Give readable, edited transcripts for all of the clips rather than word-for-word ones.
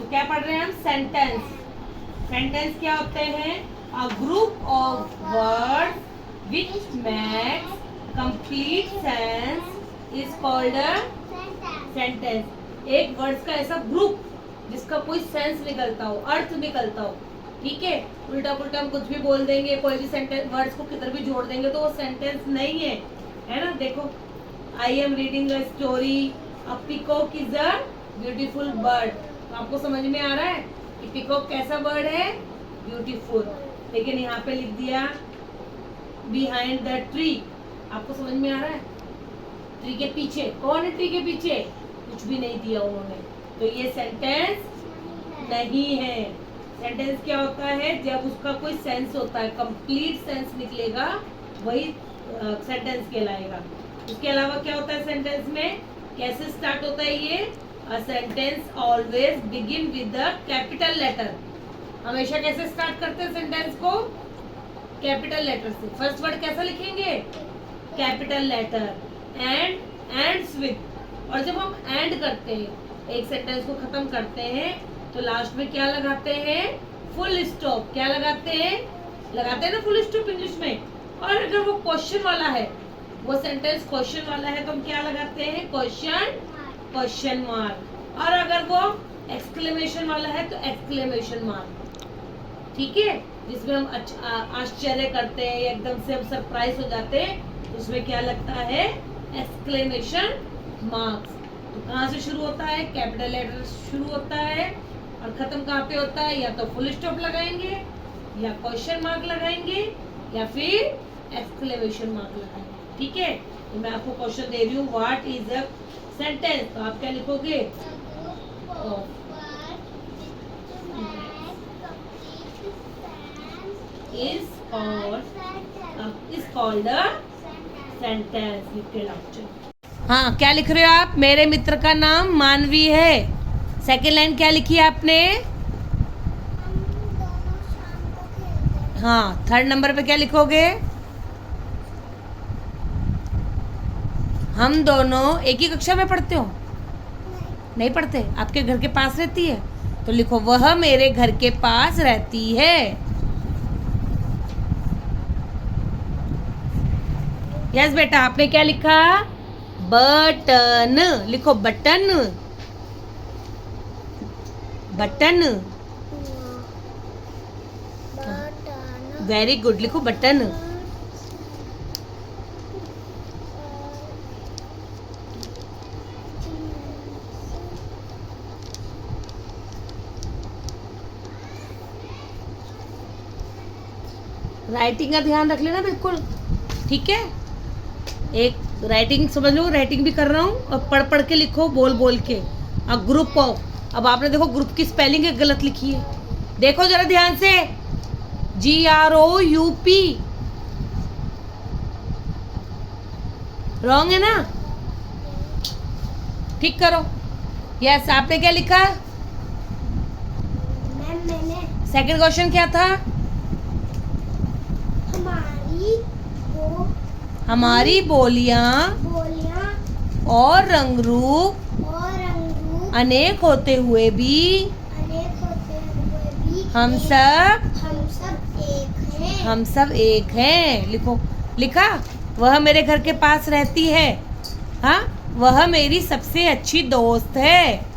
तो क्या पढ़ रहे हैं हम? सेंटेंस। सेंटेंस क्या होते हैं? A group of words which makes complete sense is called a sentence. एक वर्ड्स का ऐसा ग्रुप जिसका कोई सेंस निकलता हो, अर्थ निकलता हो। ठीक है, उल्टा पुल्टा हम कुछ भी बोल देंगे, कोई भी सेंटेंस वर्ड्स को किधर भी जोड़ देंगे तो वो सेंटेंस नहीं है, है ना। देखो, I am reading a story, a peacock is a beautiful bird. तो आपको समझ में आ रहा है कि पीकॉक कैसा बर्ड है? ब्यूटीफुल। लेकिन यहाँ पे लिख दिया बिहाइंड द ट्री। आपको समझ में आ रहा है? ट्री के पीछे कौन है? ट्री के पीछे कुछ भी नहीं दिया उन्होंने, तो ये सेंटेंस नहीं है। सेंटेंस क्या होता है? जब उसका कोई सेंस होता है, कंप्लीट सेंस निकलेगा, वही सेंटेंस कहलाएगा। उसके अलावा क्या होता है सेंटेंस में? कैसे स्टार्ट होता है ये? A sentence always begin with the capital letter. हमेशा कैसे स्टार्ट करते हैं सेंटेंस को? कैपिटल लेटर से। फर्स्ट वर्ड कैसा लिखेंगे? Capital letter. And, ends with. और जब हम एंड करते हैं, एक सेंटेंस को खत्म करते हैं, तो लास्ट में क्या लगाते हैं? Full stop. क्या लगाते हैं? लगाते हैं ना फुल स्टॉप इंग्लिश में। और अगर वो क्वेश्चन वाला है, वो सेंटेंस क्वेश्चन वाला है, तो हम क्या लगाते हैं? Question mark. और अगर वो एक्सक्लेमेशन वाला है तो एक्सक्लेमेशन मार्क। ठीक है, जिसमें हम आश्चर्य करते हैं या एकदम से हम सरप्राइज हो जाते हैं, तो उसमें क्या लगता है? Exclamation marks. तो कहाँ से शुरू होता है? कैपिटल लेटर शुरू होता है, और खत्म कहाँ पे होता है? या तो फुल स्टॉप लगाएंगे, या क्वेश्चन मार्क लगाएंगे, या फिर एक्सक्लेमेशन मार्क लगाएंगे। ठीक है, तो मैं आपको क्वेश्चन दे रही हूँ, व्हाट इज अ सेंटेंस? तो आप क्या लिखोगे? Is called a sentence. लिख के लाओ। हाँ, क्या लिख रहे हो आप? मेरे मित्र का नाम मानवी है। सेकेंड लाइन क्या लिखी है आपने? हाँ, थर्ड नंबर पे क्या लिखोगे? हम दोनों एक ही कक्षा में पढ़ते हो? नहीं पढ़ते। आपके घर के पास रहती है? तो लिखो, वह मेरे घर के पास रहती है। यस बेटा, आपने क्या लिखा? बटन। लिखो बटन। बटन। वेरी गुड, लिखो बटन। राइटिंग का ध्यान रख लेना बिल्कुल। ठीक है, एक राइटिंग समझ लो, राइटिंग भी कर रहा हूँ, और पढ़ पढ़ के लिखो, बोल बोल के। अब ग्रुप ऑफ, अब आपने देखो ग्रुप की स्पेलिंग एक गलत लिखी है। देखो जरा ध्यान से, GROUP रॉन्ग है ना? ठीक करो। यस, आपने क्या लिखा? मैंने सेकंड क्वेश्चन क्या था? हमारी बोलियां और रंग रूप अनेक होते हुए भी हम सब एक हैं। लिखो, लिखा? वह मेरे घर के पास रहती है। हाँ, वह मेरी सबसे अच्छी दोस्त है।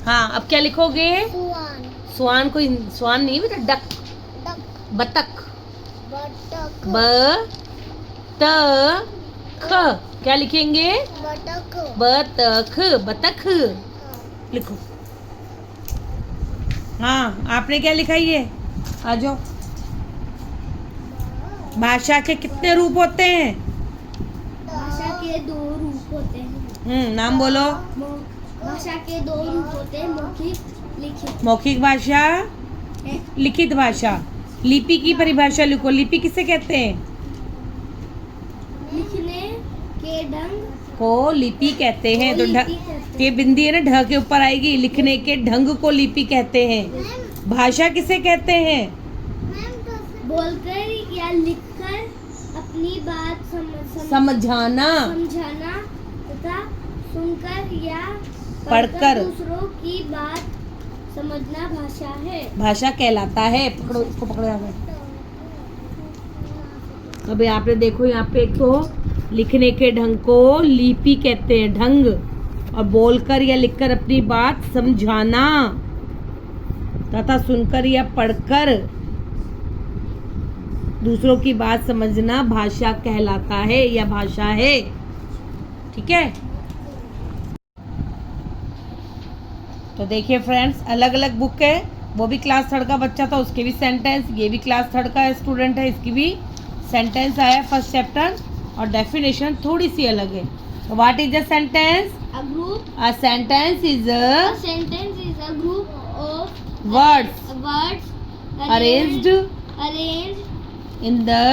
हाँ, अब क्या लिखोगे? स्वान को स्वान नहीं बेटा, डक, बतख। बतख। क्या लिखेंगे? बतख। बतख लिखो। हाँ, आपने क्या लिखा? ये आ जाओ। भाषा के कितने रूप होते हैं? भाषा के 2 रूप होते हैं। नाम बोलो। भाषा के 2 रूप होते हैं, मौखिक, लिखित। मौखिक भाषा, लिखित भाषा। लिपि की परिभाषा लिखो। लिपि किसे कहते हैं? लिखने के ढंग को लिपि कहते हैं। तो लिपि कहते हैं। ये बिंदी है ना ढ के ऊपर आएगी, लिखने के ढंग को लिपि कहते हैं। भाषा किसे कहते हैं? बोलकर या लिखकर अपनी बात समझाना तथा सुनकर या पढ़कर दूसरों की बात समझना भाषा है। भाषा कहलाता है। पकड़ो इसको, पकड़ो यहाँ पे। अभी आपने देखो यहाँ पे एक तो लिखने के ढंग को लिपि कहते हैं, ढंग, और बोलकर या लिखकर अपनी बात समझाना तथा सुनकर या पढ़कर दूसरों की बात समझना भाषा कहलाता है या भाषा है। ठीक है। तो देखिए फ्रेंड्स, अलग अलग बुक है। वो भी क्लास 3 का बच्चा था, उसके भी सेंटेंस, ये भी क्लास 3 का स्टूडेंट है, इसकी भी सेंटेंस आया फर्स्ट चैप्टर, और डेफिनेशन थोड़ी सी अलग है। तो what is the sentence? A sentence is a group of words arranged in the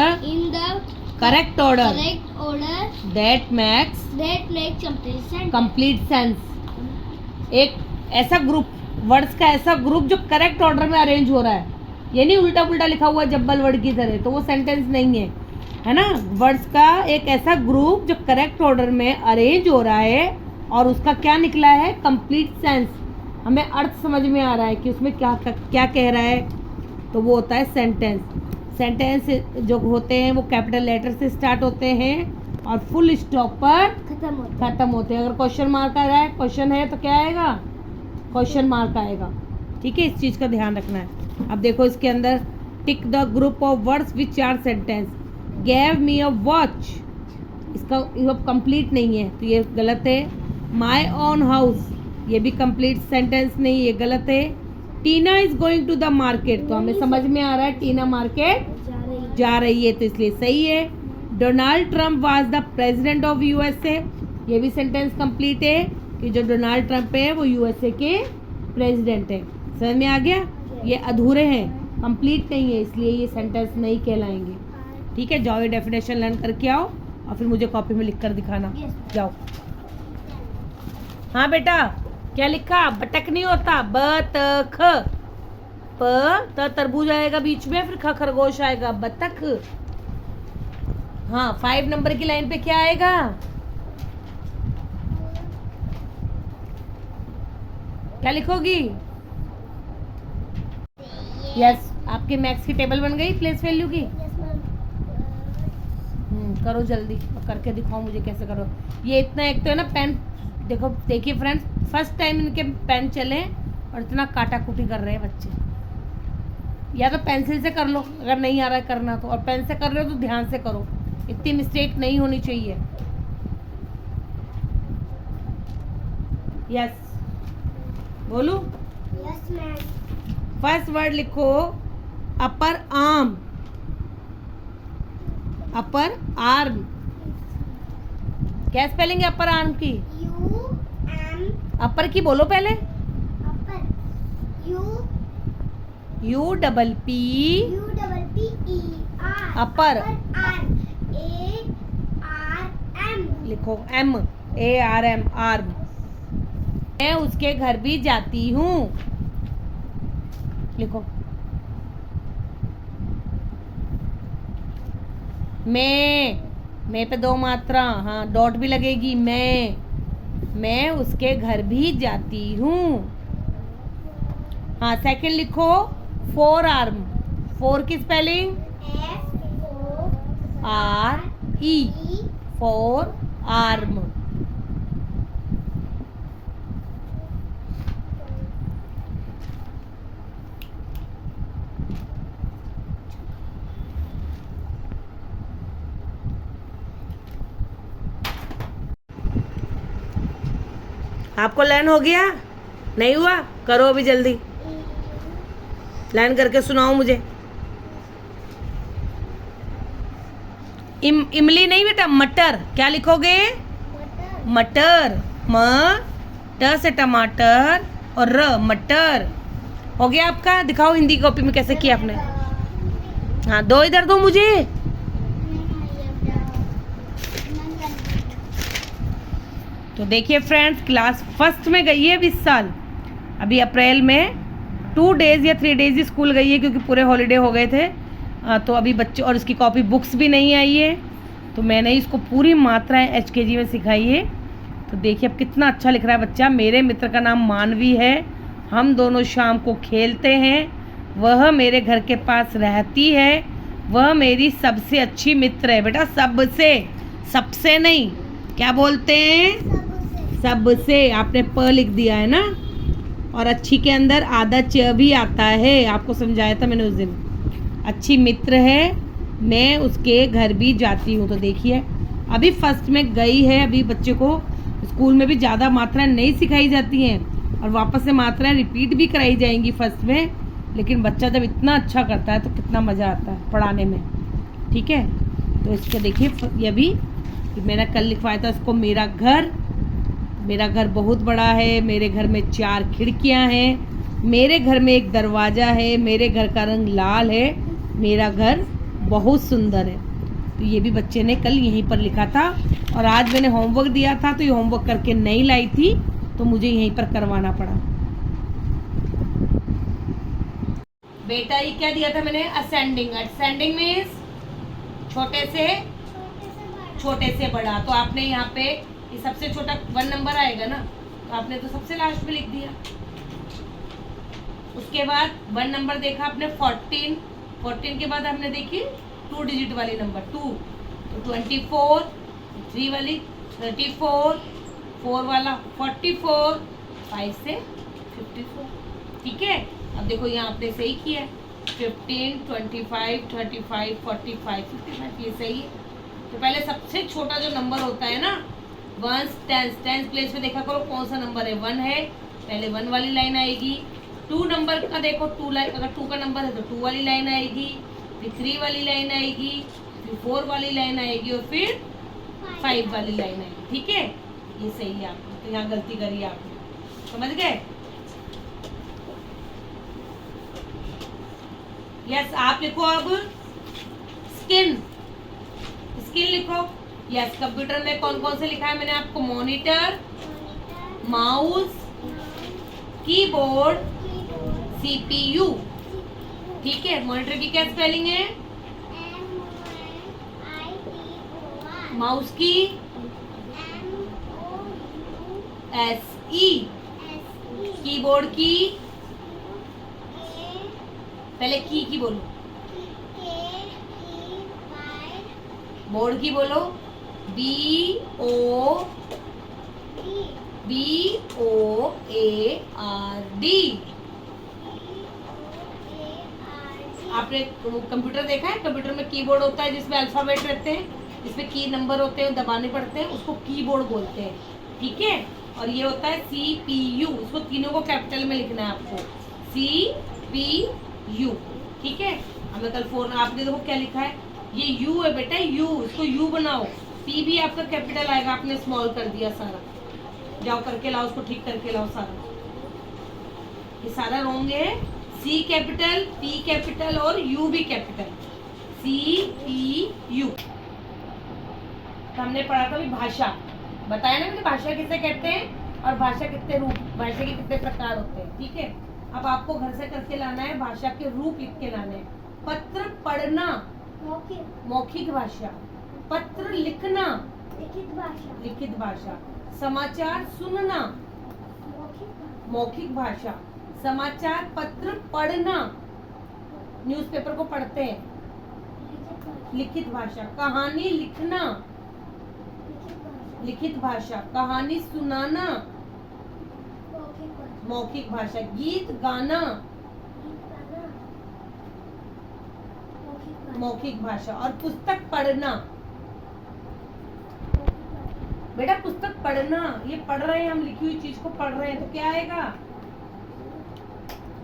correct order that makes complete sense। एक ऐसा ग्रुप, वर्ड्स का ऐसा ग्रुप जो करेक्ट ऑर्डर में अरेंज हो रहा है, ये नहीं उल्टा पुल्टा लिखा हुआ जब्बल वर्ड की तरह, तो वो सेंटेंस नहीं है, है ना। वर्ड्स का एक ऐसा ग्रुप जो करेक्ट ऑर्डर में अरेंज हो रहा है और उसका क्या निकला है? Complete sense. हमें अर्थ समझ में आ रहा है कि उसमें क्या क्या कह रहा है, तो वो होता है सेंटेंस। सेंटेंस जो होते हैं वो कैपिटल लेटर से स्टार्ट होते हैं और फुल स्टॉप पर खत्म होते हैं। अगर क्वेश्चन मार्क आ रहा है, क्वेश्चन है तो क्या आएगा? क्वेश्चन मार्क आएगा। ठीक है, इस चीज़ का ध्यान रखना है। अब देखो इसके अंदर, tick the group of words which are sentence. Gave me a watch, इसका कंप्लीट नहीं है तो ये गलत है। माई ओन हाउस, ये भी कंप्लीट सेंटेंस नहीं, ये गलत है। Tina is going to the market, तो हमें समझ में आ रहा है टीना मार्केट जा रही है, तो इसलिए सही है। Donald Trump was the president of USA, ये भी सेंटेंस कंप्लीट है कि जो डोनाल्ड ट्रंप है वो यूएसए के प्रेसिडेंट है। समझ में आ गया? ये अधूरे हैं, कंप्लीट नहीं है, इसलिए ये सेंटेंस नहीं कहलाएंगे। ठीक है, जाओ ये डेफिनेशन लर्न करके आओ और फिर मुझे कॉपी में लिख कर दिखाना। जाओ। हाँ बेटा, क्या लिखा? बतख नहीं होता, बतख। प त तरबूज आएगा बीच में, फिर ख खरगोश आएगा, बतख। हाँ, 5 नंबर की लाइन पे क्या आएगा? क्या लिखोगी? यस, आपके मैथ्स की टेबल बन गई प्लेस वैल्यू की। करो जल्दी, करके दिखाओ मुझे कैसे करो। ये इतना, एक तो है ना पेन, देखो देखिए फ्रेंड्स, फर्स्ट टाइम इनके पेन चले और इतना काटा कुटी कर रहे हैं बच्चे। या तो पेंसिल से कर लो अगर नहीं आ रहा है करना तो, और पेन से कर रहे हो तो ध्यान से करो, इतनी मिस्टेक नहीं होनी चाहिए। यस, बोलू? Yes ma'am. फर्स्ट वर्ड लिखो, अपर आर्म। अपर आर्म, क्या स्पेलिंग है अपर आर्म की? अपर की बोलो पहले। यू डबल पी अपर लिखो, M A R M, arm. मैं उसके घर भी जाती हूँ, लिखो। मैं पे 2 मात्रा, हाँ डॉट भी लगेगी। मैं उसके घर भी जाती हूँ। हाँ, सेकंड लिखो, 4 आर्म। 4 की स्पेलिंग RE, 4 आर्म। आपको लर्न हो गया? नहीं हुआ? करो अभी जल्दी, लर्न करके सुनाओ मुझे। इमली नहीं बेटा, मटर। क्या लिखोगे? मटर। म ट से टमाटर और र, मटर। हो गया आपका? दिखाओ हिंदी कॉपी में कैसे किया आपने। हाँ, 2 इधर दो मुझे। तो देखिए फ्रेंड्स, क्लास फर्स्ट में गई है इस साल। अभी अप्रैल में 2 डेज़ या 3 डेज़ ही स्कूल गई है, क्योंकि पूरे हॉलीडे हो गए थे। तो अभी बच्चे, और इसकी कॉपी बुक्स भी नहीं आई है, तो मैंने इसको पूरी मात्राएं HKG में सिखाई है। तो देखिए अब कितना अच्छा लिख रहा है बच्चा। मेरे मित्र का नाम मानवी है, हम दोनों शाम को खेलते हैं, वह मेरे घर के पास रहती है, वह मेरी सबसे अच्छी मित्र है। बेटा सबसे, सबसे नहीं, क्या बोलते हैं, सबसे। आपने प लिख दिया है ना, और अच्छी के अंदर आधा च भी आता है, आपको समझाया था मैंने उस दिन। अच्छी मित्र है, मैं उसके घर भी जाती हूँ। तो देखिए अभी फर्स्ट में गई है, अभी बच्चे को स्कूल में भी ज़्यादा मात्राएं नहीं सिखाई जाती हैं, और वापस से मात्राएं रिपीट भी कराई जाएंगी फर्स्ट में। लेकिन बच्चा जब इतना अच्छा करता है तो कितना मज़ा आता है पढ़ाने में। ठीक है, तो इसको देखिए, ये भी मैंने कल लिखवाया था इसको, मेरा घर। मेरा घर बहुत बड़ा है, मेरे घर में 4 खिड़कियां हैं, मेरे घर में एक दरवाज़ा है, मेरे घर का रंग लाल है, मेरा घर बहुत सुंदर है। तो ये भी बच्चे ने कल यहीं पर लिखा था, और आज मैंने होमवर्क दिया था तो ये होमवर्क करके नहीं लाई थी, तो मुझे यहीं पर करवाना पड़ा। बेटा ये क्या दिया था मैंने, असेंडिंग। असेंडिंग मीन्स छोटे से बड़ा। तो आपने यहाँ पे ये सबसे छोटा 1 नंबर आएगा ना, तो आपने तो सबसे लास्ट में लिख दिया। उसके बाद 1 नंबर देखा आपने 14 के बाद हमने देखी 2 डिजिट वाली नंबर 2, तो 24, 3 वाली 34, 4 वाला 44, 5 से 54। ठीक है, अब देखो यहाँ आपने सही किया, 15, 25, 35, 45, 55, ये सही है। तो पहले सबसे छोटा जो नंबर होता है ना, 1 10 प्लेस में देखा करो कौन सा नंबर है, 1 है, पहले 1 वाली लाइन आएगी। 2 नंबर का देखो, 2 लाइन, अगर 2 का नंबर है तो 2 वाली लाइन आएगी, फिर 3 वाली लाइन आएगी, फिर 4 वाली लाइन आएगी, और फिर 5 वाली लाइन आएगी। ठीक है, ये सही है आपने, तो यहाँ गलती करी आपने, समझ गए। यस, आप लिखो अब स्किन लिखो। यस, कंप्यूटर में कौन कौन से लिखा है मैंने आपको, मॉनिटर, माउस, कीबोर्ड, CPU। ठीक है, मॉनिटर की क्या स्पेलिंग है, माउस की SE, कीबोर्ड की, पहले की बोलो, बोर्ड की बोलो, BOARD। आपने कंप्यूटर देखा है, कंप्यूटर में कीबोर्ड होता है जिसमें अल्फाबेट रहते हैं, जिसमें की नंबर होते हैं, दबाने पड़ते हैं, उसको कीबोर्ड बोलते हैं। ठीक है, और ये होता है CPU, उसको तीनों को कैपिटल में लिखना है आपको, CPU। ठीक है, अब मैं कल 4, आपने देखो क्या लिखा है, ये U है बेटा, U, इसको U बनाओ। P भी आपका कैपिटल आएगा, आपने स्मॉल कर दिया सारा। जाओ करके लाओ, उसको ठीक करके लाओ सारा, ये सारा रॉन्ग है। C कैपिटल, P कैपिटल और U भी कैपिटल, CPU। हमने पढ़ा था अभी भाषा, बताया ना मैंने भाषा किसे कहते हैं, और भाषा कितने रूप, भाषा के कितने प्रकार होते हैं। ठीक है, अब आपको घर से करके लाना है, भाषा के रूप लिख के लाने हैं। पत्र पढ़ना, मौखिक भाषा। पत्र लिखना, लिखित भाषा। समाचार सुनना, मौखिक भाषा। समाचार पत्र पढ़ना, न्यूज़पेपर को पढ़ते हैं, लिखित भाषा। कहानी लिखना, लिखित भाषा। कहानी सुनाना, मौखिक भाषा। गीत गाना, मौखिक भाषा। और पुस्तक पढ़ना, बेटा पुस्तक पढ़ना, ये पढ़ रहे हैं हम, लिखी हुई चीज को पढ़ रहे हैं, तो क्या आएगा,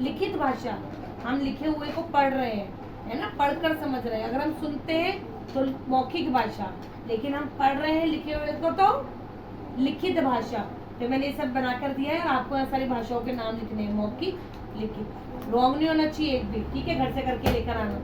लिखित भाषा। हम लिखे हुए को पढ़ रहे हैं, है ना, पढ़कर समझ रहे हैं। अगर हम सुनते हैं तो मौखिक भाषा, लेकिन हम पढ़ रहे हैं लिखे हुए को तो लिखित भाषा। तो मैंने ये सब बना कर दिया है, आपको यहाँ सारी भाषाओं के नाम लिखने हैं, मौखिक, लिखित। रॉन्ग नहीं होना चाहिए एक भी। ठीक है, घर से करके लेकर आना।